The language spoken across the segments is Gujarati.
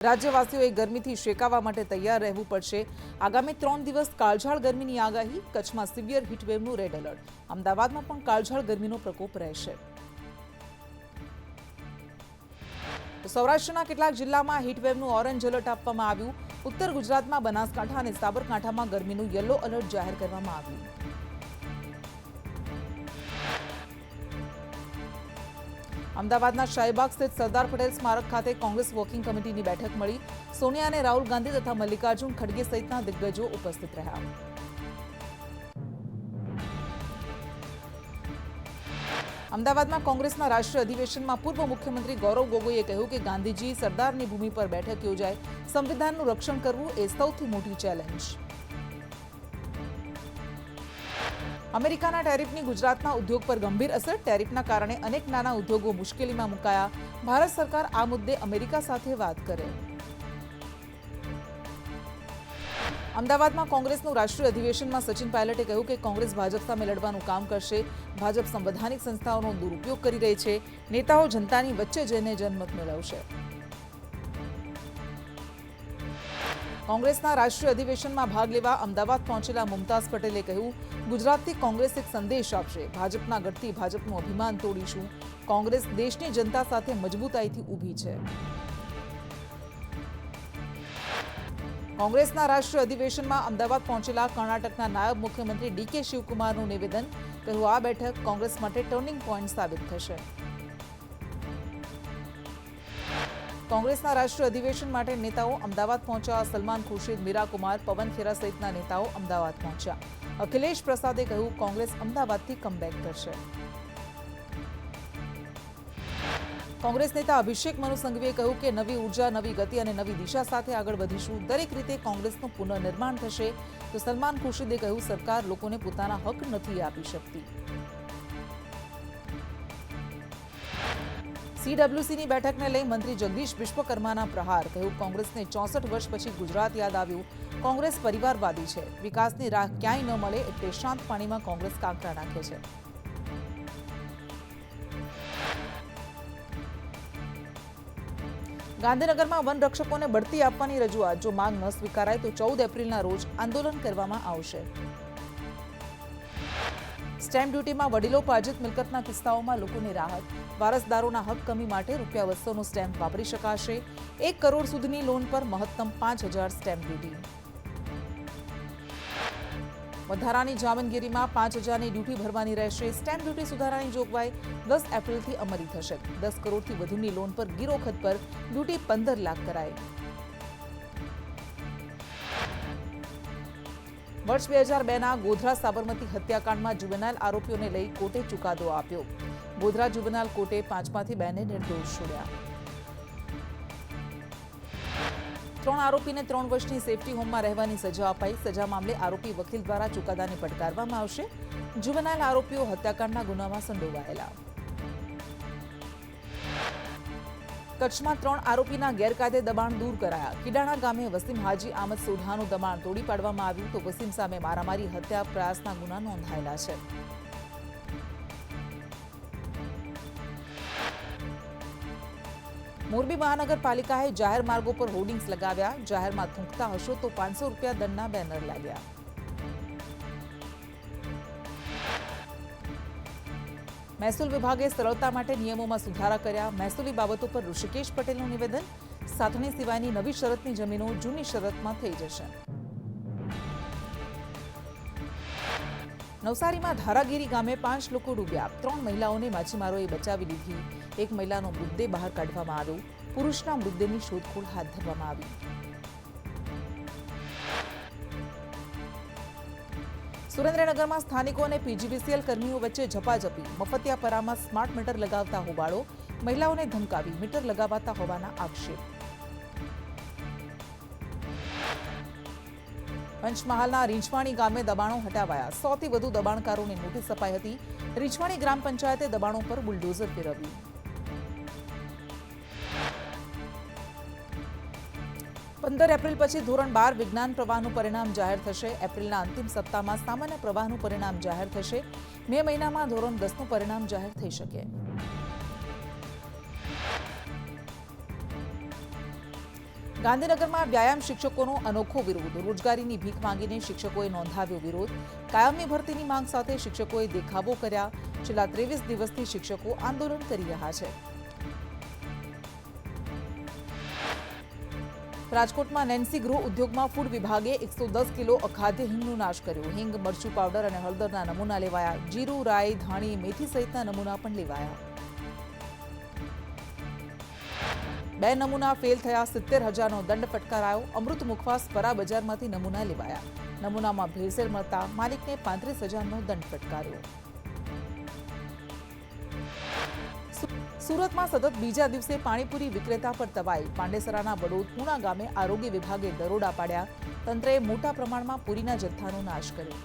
રાજ્યવાસીઓએ ગરમીથી શેકાવા માટે તૈયાર રહેવું પડશે। આગામી 3 દિવસ કાળઝાળ ગરમીની આગાહી। કચ્છમાં સિવિયર હીટવેવનું રેડ એલર્ટ। અમદાવાદમાં પણ કાળઝાળ ગરમીનો પ્રકોપ રહેશે। સૌરાષ્ટ્રના કેટલાક જિલ્લામાં હીટવેવનું ઓરેન્જ એલર્ટ આપવામાં આવ્યું। ઉત્તર ગુજરાતમાં બનાસકાંઠા અને સાબરકાંઠામાં ગરમીનું યલો એલર્ટ જાહેર કરવામાં આવ્યું। અમદાવાદના શાહીબાગ સ્થિત સરદાર પટેલ સ્મારક ખાતે કોંગ્રેસ વર્કિંગ કમિટીની બેઠક મળી। સોનિયા અને રાહુલ ગાંધી તથા મલ્લિકાર્જુન ખડગે સહિતના દિગ્ગજો ઉપસ્થિત રહ્યા। અમદાવાદમાં કોંગ્રેસના રાષ્ટ્રીય અધિવેશનમાં પૂર્વ મુખ્યમંત્રી ગૌરવ ગોગોઈએ કહ્યું કે ગાંધીજી સરદારની ભૂમિ પર બેઠક યોજાય। સંવિધાનનું રક્ષણ કરવું એ સૌથી મોટી ચેલેન્જ। અમેરિકાના ટેરિફની ગુજરાતના ઉદ્યોગ પર ગંભીર અસર। ટેરિફના કારણે અનેક નાના ઉદ્યોગો મુશ્કેલીમાં મુકાયા। ભારત સરકાર આ મુદ્દે અમેરિકા સાથે વાત કરે। અમદાવાદમાં કોંગ્રેસનું રાષ્ટ્રીય અધિવેશનમાં સચિન પાયલટે કહ્યું કે કોંગ્રેસ ભાજપ સામે લડવાનું કામ કરશે। ભાજપ સંવૈધાનિક સંસ્થાઓનો દુરુપયોગ કરી રહી છે। નેતાઓ જનતાની વચ્ચે જઈને જનમત મેળવશે। કોંગ્રેસના રાષ્ટ્રીય અધિવેશનમાં ભાગ લેવા અમદાવાદ પહોંચેલા મુમતાઝ પટેલે કહ્યું, ગુજરાતથી કોંગ્રેસ એક સંદેશ આપશે। ભાજપના ગઢથી ભાજપનું અભિમાન તોડીશું। કોંગ્રેસ દેશની જનતા સાથે મજબૂતાઈથી ઊભી છે। કોંગ્રેસના રાષ્ટ્રીય અધિવેશનમાં અમદાવાદ પહોંચેલા કર્ણાટકના નાયબ મુખ્યમંત્રી ડીકે શિવકુમારનું નિવેદન। કહ્યું, આ બેઠક કોંગ્રેસ માટે ટર્નિંગ પોઈન્ટ સાબિત થશે। કોંગ્રેસના રાષ્ટ્રીય અધિવેશન માટે નેતાઓ અમદાવાદ પહોંચ્યા। સલમાન ખુરશીદ, મીરા કુમાર, પવન ખેરા સહિતના નેતાઓ અમદાવાદ પહોંચ્યા। અખિલેશ પ્રસાદે કહ્યું, કોંગ્રેસ અમદાવાદથી કમબેક કરશે। કોંગ્રેસ નેતા અભિષેક મનુ સંઘવીએ કહ્યું કે નવી ઉર્જા, નવી ગતિ અને નવી દિશા સાથે આગળ વધીશું। દરેક રીતે કોંગ્રેસનું પુનર્નિર્માણ થશે। તો સલમાન ખુરશીદે કહ્યું, સરકાર લોકોને પોતાના હક નથી આપી શકતી। સીડબ્લ્યુસીની બેઠકને લઈ મંત્રી જગદીશ વિશ્વકર્માના પ્રહાર। કહ્યું, કોંગ્રેસને 64 વર્ષ પછી ગુજરાત યાદ આવ્યું। કોંગ્રેસ પરિવારવાદી છે। વિકાસની રાહ ક્યાંય ન મળે એટલે શાંત પાણીમાં કોંગ્રેસ કાંકરા નાખે છે। ગાંધીનગરમાં વન રક્ષકોને બઢતી આપવાની રજૂઆત। જો માંગ ન સ્વીકારાય તો 14 એપ્રિલના રોજ આંદોલન કરવામાં આવશે। સ્ટેમ્પ ડ્યુટીમાં વડીલોપાર્જિત મિલકતના કિસ્સાઓમાં લોકોને રાહત। વારસદારોના હક કમી માટે ₹200નો સ્ટેમ્પ વાપરી શકાશે। 1 કરોડ સુધીની લોન પર મહત્તમ 5000 સ્ટેમ્પ ડ્યુટી। વધારાની જામીનગીરીમાં 5000ની ડ્યુટી ભરવાની રહેશે। સ્ટેમ્પ ડ્યુટી સુધારાની જોગવાઈ 10 એપ્રિલથી અમલી થશે। 10 કરોડથી વધુની લોન પર ગીરોખત પર ડ્યુટી 15 લાખ કરાઈ। વર્ષ 2002ના ગોધરા સાબરમતી હત્યાકાંડમાં જુવેનાઇલ આરોપીઓને લઈ કોર્ટે ચુકાદો આપ્યો। ગોધરા જુવેનાઇલ કોર્ટે 5માંથી 2ને નિર્દોષ છોડ્યા। 3 આરોપીને 3 વર્ષની સેફટી હોમમાં રહેવાની સજા અપાઈ। સજા મામલે આરોપી વકીલ દ્વારા ચુકાદાને પડકારવામાં આવશે। જુવેનાઇલ આરોપીઓ હત્યાકાંડના ગુનામાં સંડોવાયેલા। કચ્છમાં 3 આરોપીના ગેરકાયદે દબાણ દૂર કરાયા। કિડાણા ગામે વસીમ હાજી આમદ સોઢાનું દબાણ તોડી પાડવામાં આવ્યું તો વસીમ સામે મારામારી, હત્યા પ્રયાસના ગુના નોંધાયેલા છે। મોરબી મહાનગરપાલિકાએ જાહેર માર્ગો પર હોર્ડિંગ્સ લગાવ્યા। જાહેરમાં થૂંકતા હશો તો ₹500 દંડના બેનર લાગ્યા। મહેસૂલ વિભાગે સરળતા માટે નિયમોમાં સુધારા કર્યા। મહેસૂલી બાબતો પર ઋષિકેશ પટેલનું નિવેદન। સાથણી સિવાયની નવી શરતની જમીનો જૂની શરતમાં થઈ જશે। નવસારીમાં ધારાગીરી ગામે 5 લોકો ડૂબ્યા। 3 મહિલાઓને માછીમારોએ બચાવી લીધી। 1 મહિલાનો મૃતદેહ બહાર કાઢવામાં આવ્યો। પુરુષના મૃતદેહની શોધખોળ હાથ ધરવામાં આવી। સુરેન્દ્રનગરમાં સ્થાનિકો અને પીજીવીસીએલ કર્મીઓ વચ્ચે ઝપાઝપી। મફતિયાપરામાં સ્માર્ટ મીટર લગાવતા હોબાળો। મહિલાઓને ધમકાવી મીટર લગાવાતા હોવાના આક્ષેપ। પંચમહાલના રીંછવાણી ગામે દબાણો હટાવાયા। 100થી વધુ દબાણકારોને નોટિસ અપાઈ હતી। રીંછવાણી ગ્રામ પંચાયતે દબાણો પર બુલડોઝર ફેરવ્યું। पंदर एप्रिल પછી ધોરણ 12 વિજ્ઞાન પ્રવાહનું પરિણામ જાહેર થશે। એપ્રિલના અંતિમ સપ્તાહમાં સામાન્ય પ્રવાહનું પરિણામ જાહેર થશે। મે મહિનામાં ધોરણ 10નું પરિણામ જાહેર થઈ શકે। ગાંધીનગરમાં વ્યાયામ શિક્ષકોનો અનોખો વિરોધ. રોજગારીની ભીખ માંગીને શિક્ષકોએ નોંધાવ્યો વિરોધ. કાયમી ભરતીની માંગ સાથે શિક્ષકોએ દેખાવો કર્યા. છેલ્લા 23 દિવસથી શિક્ષકો આંદોલન કરી રહ્યા છે. રાજકોટમાં નેન્સી ગૃહ ઉદ્યોગમાં ફૂડ વિભાગે 110 કિલો અખાદ્ય હિંગનો નાશ કર્યો. હિંગ, મરચું પાવડર અને હળદરના નમૂના લેવાયા. જીરું, રાઈ, ધાણી, મેથી સહિતના નમૂના પણ લેવાયા. 2 નમૂના ફેલ થયા. 70,000નો દંડ ફટકારાયો. અમૃત મુખવાસ પરા બજારમાંથી નમૂના લેવાયા. નમૂનામાં ભેળસેળ મળતા માલિકને 35,000નો દંડ ફટકાર્યો. સુરતમાં સતત બીજા દિવસે પાણીપુરી વિક્રેતા પર તવાઈ. પાંડેસરાના બડોદ પૂણા ગામે આરોગ્ય વિભાગે દરોડા પાડ્યા. તંત્રએ મોટા પ્રમાણમાં પૂરીના જથ્થાનો નાશ કર્યો.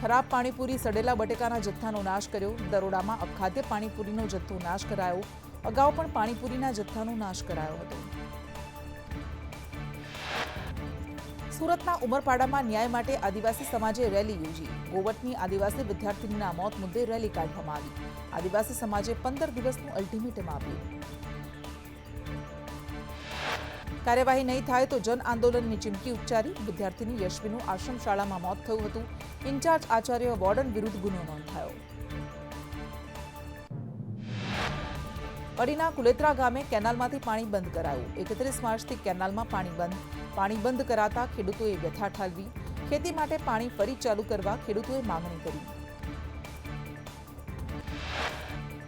ખરાબ પાણીપુરી, સડેલા બટેકાના જથ્થાનો નાશ કર્યો. દરોડામાં અખાદ્ય પાણીપુરીનો જથ્થો નાશ કરાયો. અગાઉ પણ પાણીપુરીના જથ્થાનો નાશ કરાયો હતો. સુરતના ઉમરપાડામાં ન્યાય માટે આદિવાસી સમાજે રેલી યોજી. ગોવટની આદિવાસી વિદ્યાર્થીનીના મોત મુદ્દે રેલી કાઢવામાં આવી. આદિવાસી સમાજે 15 દિવસનું અલ્ટિમેટમ આપ્યું. કાર્યવાહી નહીં થાય તો જન આંદોલનની ચીમકી ઉચ્ચારી. વિદ્યાર્થીની યશવીનું આશ્રમ શાળામાં મોત થયું હતું. ઇન્ચાર્જ આચાર્ય વોર્ડન વિરુદ્ધ ગુનો નોંધાયો. કડીના કુલેત્રા ગામે કેનાલમાંથી પાણી બંધ કરાયું. 31 માર્ચથી કેનાલમાં પાણી બંધ કરાતા ખેડૂતોએ વ્યથા ઠાલવી. ખેતી માટે પાણી ફરી ચાલુ કરવા ખેડૂતોએ માંગણી કરી.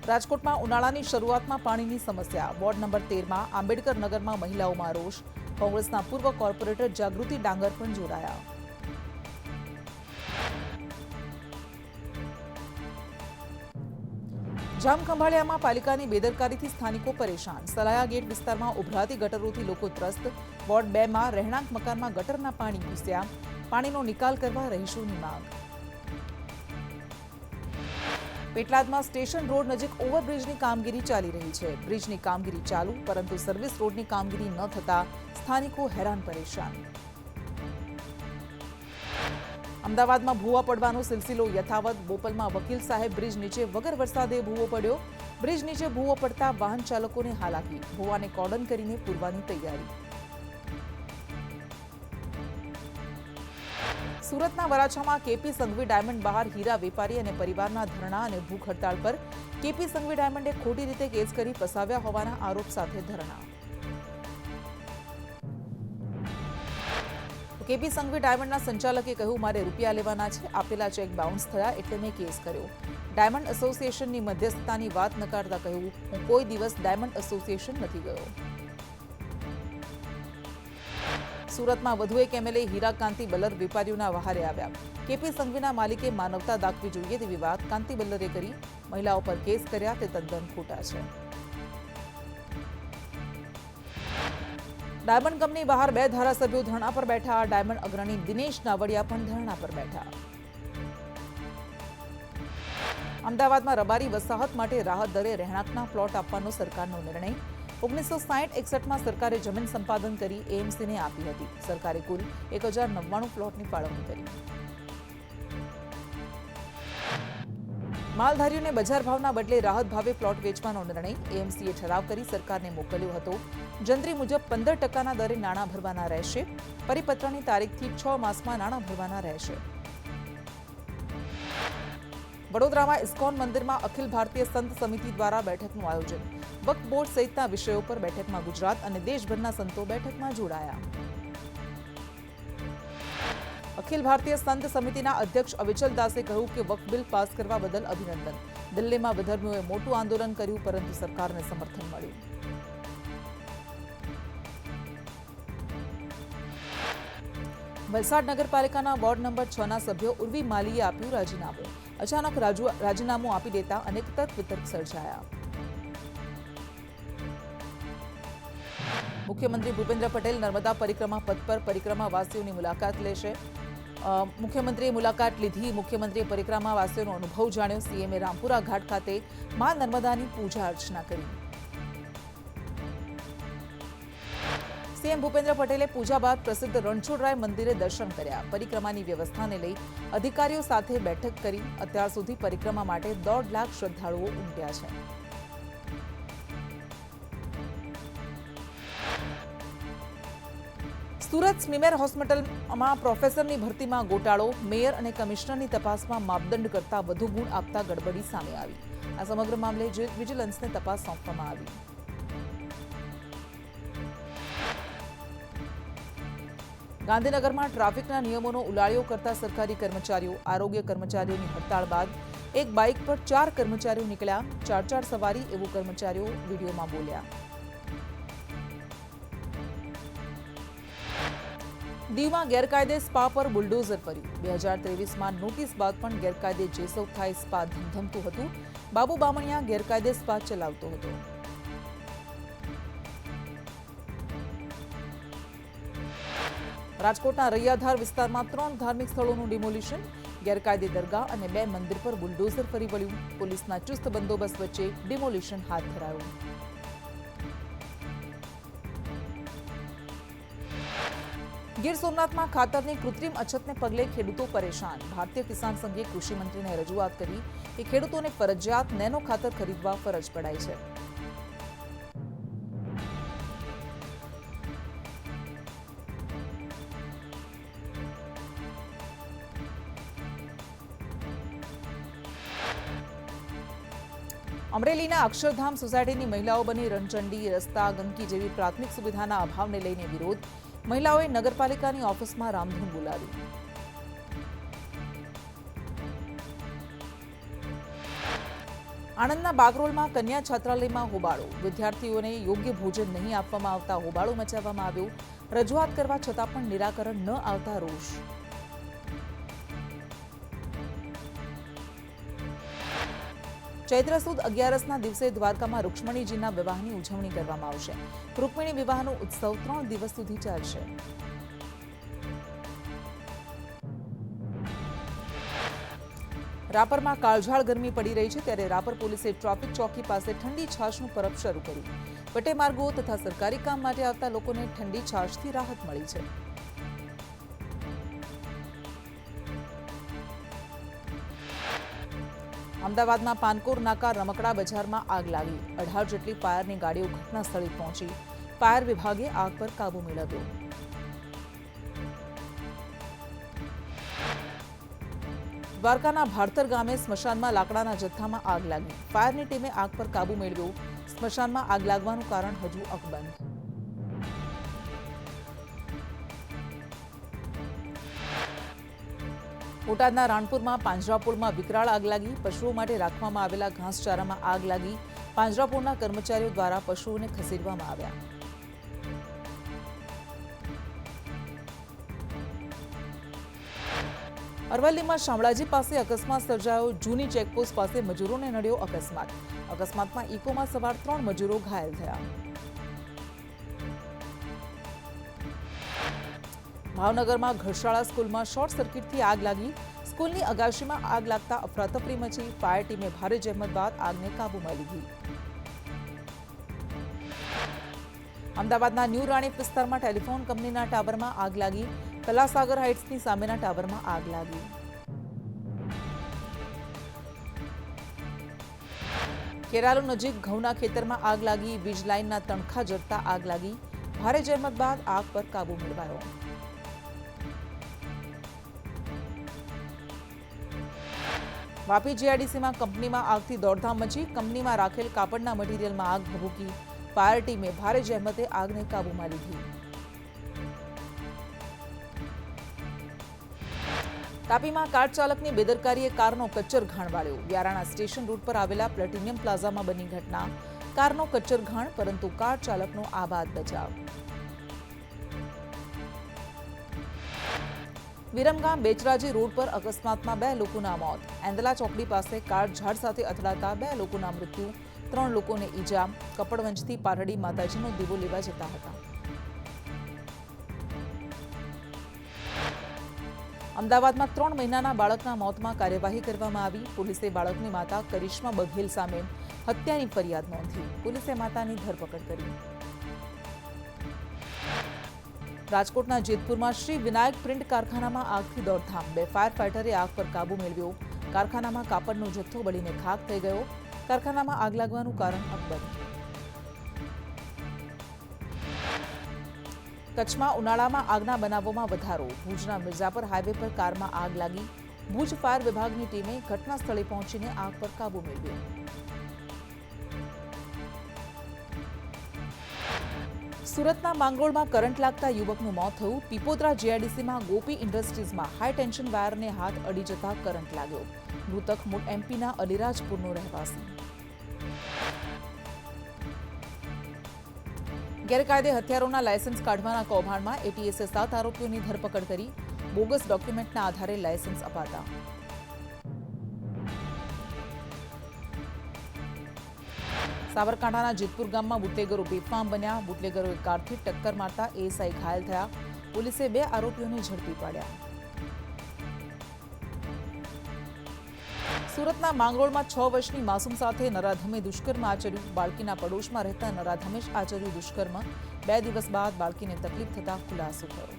રાજકોટમાં ઉનાળાની શરૂઆતમાં પાણીની સમસ્યા. વોર્ડ નંબર 13માં આંબેડકર નગરમાં મહિલાઓમાં રોષ. કોંગ્રેસના પૂર્વ કોર્પોરેટર જાગૃતિ ડાંગર પણ જોડાયા. જામખંભાળિયામાં પાલિકાની બેદરકારીથી સ્થાનિકો પરેશાન. સલાયા ગેટ વિસ્તારમાં ઉભરાતી ગટરોથી લોકો ત્રસ્ત. વોર્ડ 2માં રહેણાંક મકાનમાં ગટરના પાણી ઘૂસ્યા. પાણીનો નિકાલ કરવા રહીશોની માંગ. પેટલાદમાં સ્ટેશન રોડ નજીક ઓવરબ્રિજની કામગીરી ચાલી રહી છે. બ્રિજની કામગીરી ચાલુ, પરંતુ સર્વિસ રોડની કામગીરી ન થતા સ્થાનિકો હેરાન પરેશાન. અમદાવાદમાં ભૂવા પડવાનો સિલસિલો યથાવત. બોપલમાં વકીલ સાહેબ બ્રિજ નીચે વગર વરસાદે ભૂવો પડ્યો. બ્રિજ નીચે ભૂવો પડતા વાહન ચાલકોને હાલાકી. ભૂવાને કોર્ડન કરીને પૂરવાની તૈયારી. સુરતના વરાછામાં કેપી સંઘવી ડાયમંડ બહાર હીરા વેપારી અને પરિવારના ધરણા અને ભૂખ હડતાળ પર. કેપી સંઘવી ડાયમંડે ખોટી રીતે કેસ કરી ફસાવ્યા હોવાના આરોપ સાથે ધરણા. કેપી સંઘવી ડાયમંડના સંચાલકે કહ્યું, મારે રૂપિયા લેવાના છે, આપેલા ચેક બાઉન્સ થયા એટલે મેં કેસ કર્યો. ડાયમંડ એસોસિએશનની મધ્યસ્થતાની વાત નકારતા કહ્યું, હું કોઈ દિવસ ડાયમંડ એસોસિએશન નથી ગયો. સુરતમાં વધુ એક એમએલએ હીરા કાંતિ બલ્લર વેપારીઓના વહારે આવ્યા. કેપી સંઘવીના માલિકે માનવતા દાખવી જોઈએ તેવી વાત કાંતિ બલ્લરે કરી. મહિલાઓ પર કેસ કર્યા તે તદ્દન ખોટા છે. ડાયમંડ કંપની બહાર 2 ધારાસભ્યો ધરણા પર બેઠા. ડાયમંડ અગ્રણી દિનેશ નાવડિયા પણ ધરણા પર બેઠા. અમદાવાદમાં રબારી વસાહત માટે રાહત દરે રહેણાંકના પ્લોટ આપવાનો સરકારનો નિર્ણય. 1960-61માં સરકારે જમીન સંપાદન કરી એએમસીને આપી હતી. સરકારે કુલ 1099 પ્લોટની ફાળવણી કરી. માલધારીઓને બજાર ભાવના બદલે રાહત ભાવે પ્લોટ વેચવાનો નિર્ણય. એએમસીએ ઠરાવ કરી સરકારને મોકલ્યો હતો. જંત્રી મુજબ 15% દરે નાણાં ભરવાના રહેશે. પરિપત્રની તારીખથી 6 માસમાં નાણાં ભરવાના રહેશે. વડોદરામાં ઇસ્કોન મંદિરમાં અખિલ ભારતીય સંત સમિતિ દ્વારા બેઠકનું આયોજન. વક્ફ બોર્ડ સહિતના વિષયો પર બેઠકમાં ગુજરાત અને દેશભરના સંતો બેઠકમાં જોડાયા. અખિલ ભારતીય સંત સમિતિના અધ્યક્ષ અવિચલ દાસે કહ્યું કે વક્ફ બિલ પાસ કરવા બદલ અભિનંદન. દિલ્હીમાં વિધર્મીઓએ મોટું આંદોલન કર્યું, પરંતુ સરકારને સમર્થન મળ્યું. વલસાડ નગરપાલિકાના વોર્ડ નંબર 6ના સભ્યો ઉર્વી માલીએ આપ્યું રાજીનામું. અચાનક રાજીનામું આપી દેતા અનેક તર્ક વિતર્ક સર્જાયા. મુખ્યમંત્રી ભૂપેન્દ્ર પટેલ નર્મદા પરિક્રમા પથ પર પરિક્રમાવાસીઓની મુલાકાત લેશે. મુખ્યમંત્રીએ મુલાકાત લીધી. મુખ્યમંત્રીએ પરિક્રમાવાસીઓનો અનુભવ જાણ્યો. સીએમએ રામપુરા ઘાટ ખાતે મા નર્મદાની પૂજા અર્ચના કરી. સીએમ ભૂપેન્દ્ર પટેલે પૂજા બાદ પ્રસિદ્ધ રણછોડરાય મંદિરે દર્શન કર્યા. પરિક્રમાની વ્યવસ્થાને લઈ અધિકારીઓ સાથે બેઠક કરી. અત્યાર સુધી પરિક્રમા માટે 1.5 લાખ શ્રદ્ધાળુઓ ઉમટ્યા છે. સુરત સ્મીમેર હોસ્પિટલમાં પ્રોફેસરની ભરતીમાં ગોટાળો, મેયર અને કમિશનરની તપાસમાં માપદંડ કરતા વધુ ગુણ આપતા ગડબડી સામે આવી. આ સમગ્ર મામલે વિજિલન્સને તપાસ સોંપવામાં આવી. ગાંધીનગરમાં ટ્રાફિકના નિયમોનો ઉલાળ્યો કરતા સરકારી કર્મચારીઓ, આરોગ્ય કર્મચારીઓની હડતાળ બાદ એક બાઇક પર 4 કર્મચારીઓ નીકળ્યા. 4 સવારી એવું કર્મચારીઓ વિડીયોમાં બોલ્યા. દીવમાં ગેરકાયદે સ્પા પર બુલડોઝર ફર્યું. 2023માં નોટિસ બાદ પણ ગેરકાયદે જેસવ થાય સ્પા ધમધમતું હતું. બાબુ બામણિયા ગેરકાયદે સ્પા ચલાવતો હતો. રાજકોટના રૈયાધાર વિસ્તારમાં 3 ધાર્મિક સ્થળોનું ડિમોલિશન. ગેરકાયદે દરગાહ અને 2 મંદિર પર બુલડોઝર ફરી વળ્યું. પોલીસના ચુસ્ત બંદોબસ્ત વચ્ચે ડિમોલિશન હાથ ધરાયું. ગીર સોમનાથમાં ખાતરની કૃત્રિમ અછતને પગલે ખેડૂતો પરેશાન. ભારતીય કિસાન સંઘે કૃષિ મંત્રીને રજૂઆત કરી કે ખેડૂતોને ફરજિયાત નેનો ખાતર ખરીદવા ફરજ પડાઈ છે. અમરેલીના અક્ષરધામ સોસાયટીની મહિલાઓ બની રણચંડી, રસ્તા, ગંદકી જેવી પ્રાથમિક સુવિધાના અભાવને લઈને વિરોધ. મહિલાઓએ નગરપાલિકાની ઓફિસમાં રામધૂન બોલાવી. આણંદના બાગરોલમાં કન્યા છાત્રાલયમાં હોબાળો. વિદ્યાર્થીઓને યોગ્ય ભોજન નહીં આપવામાં આવતા હોબાળો મચાવવામાં આવ્યો. રજૂઆત કરવા છતાં પણ નિરાકરણ ન આવતા રોષ. ચૈત્ર સુદ 11ના દિવસે દ્વારકામાં રૂક્ષ્મણીજીના વિવાહની ઉજવણી કરવામાં આવશે. રૂક્મિણી વિવાહનો ઉત્સવ 3 દિવસ સુધી ચાલશે. રાપરમાં કાળઝાળ ગરમી પડી રહી છે, ત્યારે રાપર પોલીસે ટ્રાફિક ચોકી પાસે ઠંડી છાશનું પરબ શરૂ કર્યું. વટે માર્ગો તથા સરકારી કામ માટે આવતા લોકોને ઠંડી છાશથી રાહત મળી છે. અમદાવાદમાં પાનકોર નાકા રમકડા બજારમાં આગ લાગી. 18 જેટલી ફાયરની ગાડીઓ ઘટના સ્થળે પહોંચી. ફાયર વિભાગે આગ પર કાબુ મેળવ્યો. દ્વારકાના ભાડતર ગામે સ્મશાનમાં લાકડાના જથ્થામાં આગ લાગી. ફાયરની ટીમે આગ પર કાબુ મેળવ્યો. સ્મશાનમાં આગ લાગવાનું કારણ હજુ અકબંધ. બોટાદના રાણપુરમાં પાંજરાપોળમાં વિકરાળ આગ લાગી. પશુઓ માટે રાખવામાં આવેલા ઘાસચારામાં આગ લાગી. પાંજરાપોળના કર્મચારીઓ દ્વારા પશુઓને ખસેડવામાં આવ્યા. અરવલ્લીમાં શામળાજી પાસે અકસ્માત સર્જાયો. જૂની ચેકપોસ્ટ પાસે મજૂરોને નડ્યો અકસ્માત. અકસ્માતમાં ઇકોમાં સવાર 3 મજૂરો ઘાયલ થયા. ભાવનગરમાં ઘરશાળા સ્કૂલમાં શોર્ટ સર્કિટથી આગ લાગી. સ્કૂલની અગાશીમાં આગ લાગતા અફરાતફરી મચી. ફાયર ટીમે ભારે જહેમત બાદ આગને કાબૂમાં લીધી. અમદાવાદના ન્યૂ રાણીપ વિસ્તારમાં ટેલિફોન કંપનીના ટાવરમાં આગ લાગી. કલાસાગર હાઇટ્સની સામેના ટાવરમાં આગ લાગી. કેરાલુ નજીક ઘઉંના ખેતરમાં આગ લાગી. વીજ લાઇનના તણખા જડતા આગ લાગી. ભારે જહેમત બાદ આગ પર કાબુ મેળવાયો. વાપી જીઆઈડીસીમાં કંપનીમાં આગથી દોડધામ મચી. કંપનીમાં રાખેલ કાપડના મટીરીયલમાં આગ ભભૂકી. ફાયર ટીમે ભારે જહેમતે આગને કાબૂમાં લીધી. તાપીમાં કાર ચાલકની બેદરકારીએ કારનો કચ્ચરઘાણ વાળ્યો. વ્યારાણા સ્ટેશન રૂટ પર આવેલા પ્લેટિનિયમ પ્લાઝામાં બની ઘટના. કારનો કચ્ચરઘાણ, પરંતુ કાર ચાલકનો આબાદ બચાવ. વિરમગામ બેચરાજી રોડ પર અકસ્માતમાં 2 લોકોના મોત. એંદલા ચોકડી પાસે કાર ઝાડ સાથે અથડાતા 2 લોકોના મૃત્યુ, 3 લોકોને ઈજા. કપડવંજથી પારડી માતાજીનો દીવો લેવા જતા હતા. અમદાવાદમાં 3 મહિનાના બાળકના મોતમાં કાર્યવાહી કરવામાં આવી. પોલીસે બાળકની માતા કરિશ્મા બઘેલ સામે હત્યાની ફરિયાદ નોંધી. પોલીસે માતાની ધરપકડ કરી. રાજકોટના જેતપુરમાં શ્રી વિનાયક પ્રિન્ટ કારખાનામાં આગથી દોડધામ. 2 ફાયર ફાઇટરે આગ પર કાબુ મેળવ્યો. કારખાનામાં કાપડનો જથ્થો બળીને ખાખ થઈ ગયો. કારખાનામાં આગ લાગવાનું કારણ અકબંધ. કચ્છમાં ઉનાળામાં આગના બનાવોમાં વધારો. ભુજના મિર્ઝાપર હાઈવે પર કારમાં આગ લાગી. ભુજ ફાયર વિભાગની ટીમે ઘટના સ્થળે પહોંચીને આગ પર કાબૂ મેળવ્યો. સુરતના માંગરોળમાં કરંટ લાગતા યુવકનું મોત થયું. પીપોદરા જીઆઈડીસીમાં ગોપી ઇન્ડસ્ટ્રીઝમાં હાઈ ટેન્શન વાયરને હાથ અડી જતા કરંટ લાગ્યો. મૃતક મૂળ એમપીના અલીરાજપુરનો રહેવાસી. ગેરકાયદે હથિયારોના લાયસન્સ કાઢવાના કૌભાંડમાં એટીએસે 7 આરોપીઓની ધરપકડ કરી. બોગસ ડોક્યુમેન્ટના આધારે લાયસન્સ અપાતા. સાબરકાંઠાના જેતપુર ગામમાં બુટલેગરો બેફામ બન્યા. બુટલેગરોએ કારથી ટક્કર મારતા એએસઆઈ ઘાયલ થયા. પોલીસે 2 આરોપીઓને ઝડપી પાડ્યા. સુરતના માંગરોળમાં 6 વર્ષની માસૂમ સાથે નરાધમે દુષ્કર્મ આચર્યું. બાળકીના પડોશમાં રહેતા નરાધમે જ આચર્યું દુષ્કર્મ. 2 દિવસ બાદ બાળકીને તકલીફ થતા ખુલાસો થયો.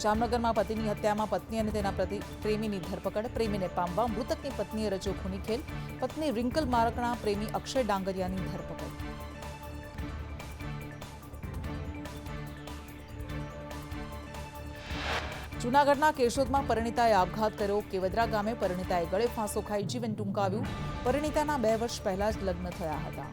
જામનગરમાં પતિની હત્યામાં પત્ની અને તેના પ્રેમીની ધરપકડ. પ્રેમીને પામવા મૃતકની પત્નીએ રચ્યો ખૂની ખેલ. પત્ની રિંકલ મારકણા પ્રેમી અક્ષય ડાંગરિયાની ધરપકડ. જૂનાગઢના કેશોદમાં પરિણીતાએ આપઘાત કર્યો. કેવદરા ગામે પરિણીતાએ ગળે ફાંસો ખાઈ જીવન ટૂંકાવ્યું. પરિણીતાના 2 વર્ષ પહેલા જ લગ્ન થયા હતા.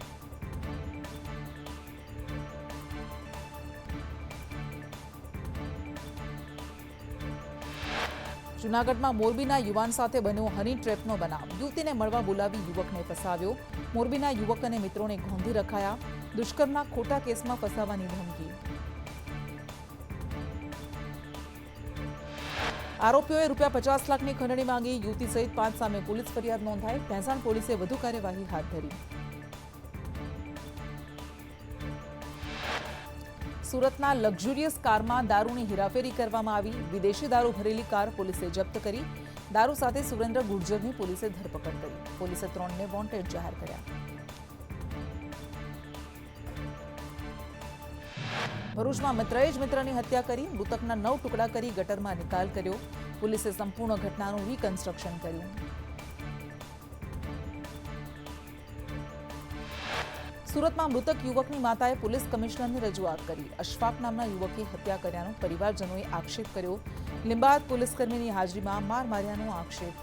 જૂનાગઢમાં મોરબીના યુવાન સાથે બન્યો હની ટ્રેપનો બનાવ. યુવતીને મળવા બોલાવી યુવકને ફસાવ્યો. મોરબીના યુવક અને મિત્રોને ગોંધી રખાયા. દુષ્કર્મના ખોટા કેસમાં ફસાવાની ધમકી. આરોપીઓએ ₹50 લાખની ખંડણી માંગી. યુવતી સહિત 5 સામે પોલીસ ફરિયાદ નોંધાઈ. ભેંસાણ પોલીસે વધુ કાર્યવાહી હાથ ધરી. સુરતના લક્ઝુરિયસ કારમાં દારૂની હેરાફેરી કરવામાં આવી. વિદેશી દારૂ ભરેલી કાર પોલીસે જપ્ત કરી. દારૂ સાથે સુરેન્દ્ર ગુર્જરની પોલીસે ધરપકડ કરી. પોલીસે 3ને વોન્ટેડ જાહેર કર્યા. ભરૂચમાં મિત્રએ જ મિત્રની હત્યા કરી. મૃતકના 9 ટુકડા કરી ગટરમાં નિકાલ કર્યો. પોલીસે સંપૂર્ણ ઘટનાનું રિકન્સ્ટ્રક્શન કર્યું. સુરતમાં મૃતક યુવકની માતાએ પોલીસ કમિશનરને રજૂઆત કરી. અશફાક નામના યુવકે હત્યા કર્યાનો પરિવારજનોએ આક્ષેપ કર્યો. લિંબાયત પોલીસકર્મીની હાજરીમાં માર માર્યાનો આક્ષેપ.